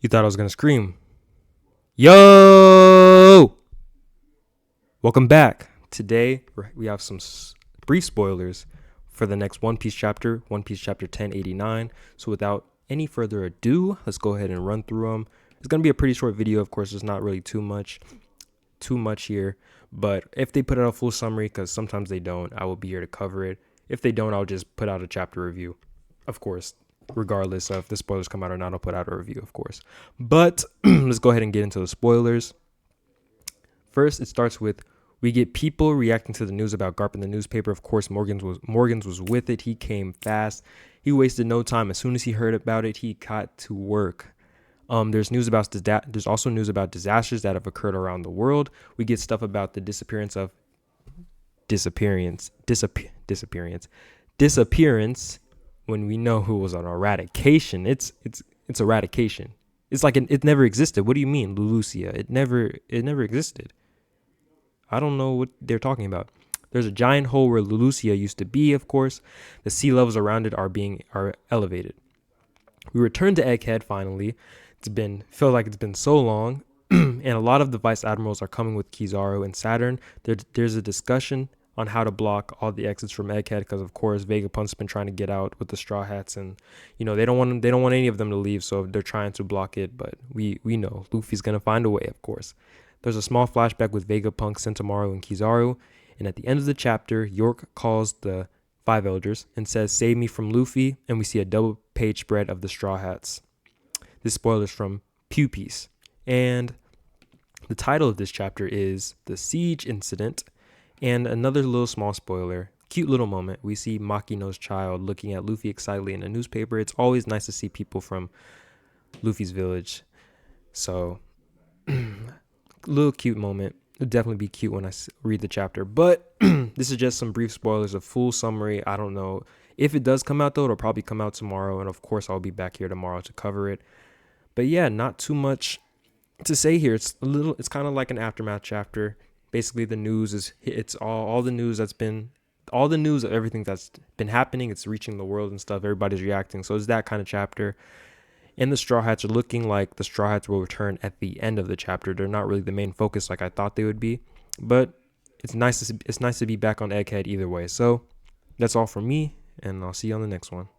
You thought I was going to scream. Yo! Welcome back. Today, we have some brief spoilers for the next One Piece chapter, One Piece chapter 1089. So without any further ado, let's go ahead and run through them. It's going to be a pretty short video. Of course, there's not really too much here. But if they put out a full summary, because sometimes they don't, I will be here to cover it. If they don't, I'll just put out a chapter review. Of course, regardless of if the spoilers come out or not, I'll put out a review, of course. But let's go ahead and get into the spoilers. First, it starts with we get people reacting to the news about Garp in the newspaper. Of course, Morgans was with it. He came fast. He wasted no time. As soon as he heard about it, he got to work. There's also news about disasters that have occurred around the world. We get stuff about the disappearance when we know who was on eradication. It's eradication. It's like it never existed. What do you mean, Lulusia? It never existed. I don't know what they're talking about. There's a giant hole where Lulusia used to be, of course. The sea levels around it are elevated. We return to Egghead finally. Feel like it's been so long. And a lot of the vice admirals are coming with Kizaru and Saturn. There's a discussion on how to block all the exits from Egghead because of course Vegapunk's been trying to get out with the Straw Hats, and they don't want any of them to leave, so they're trying to block it. But we know Luffy's gonna find a way, of course. There's a small flashback with Vegapunk, Sentomaru, and Kizaru, and at the end of the chapter, York calls the Five Elders and says, "Save me from Luffy," and we see a double page spread of the Straw Hats. This spoilers from Pew Piece, and the title of this chapter is The Siege Incident. And another little small spoiler, cute little moment, we see Makino's child looking at Luffy excitedly in a newspaper. It's always nice to see people from Luffy's village. So, little cute moment. It'll definitely be cute when I read the chapter. But this is just some brief spoilers, a full summary. I don't know. If it does come out, though, it'll probably come out tomorrow. And, of course, I'll be back here tomorrow to cover it. But, yeah, not too much to say here. It's kind of like an aftermath chapter. Basically, the news it's all the news of everything that's been happening. It's reaching the world and stuff. Everybody's reacting. So it's that kind of chapter. And the Straw Hats are looking like the Straw Hats will return at the end of the chapter. They're not really the main focus like I thought they would be. But it's nice to be back on Egghead either way. So that's all from me, and I'll see you on the next one.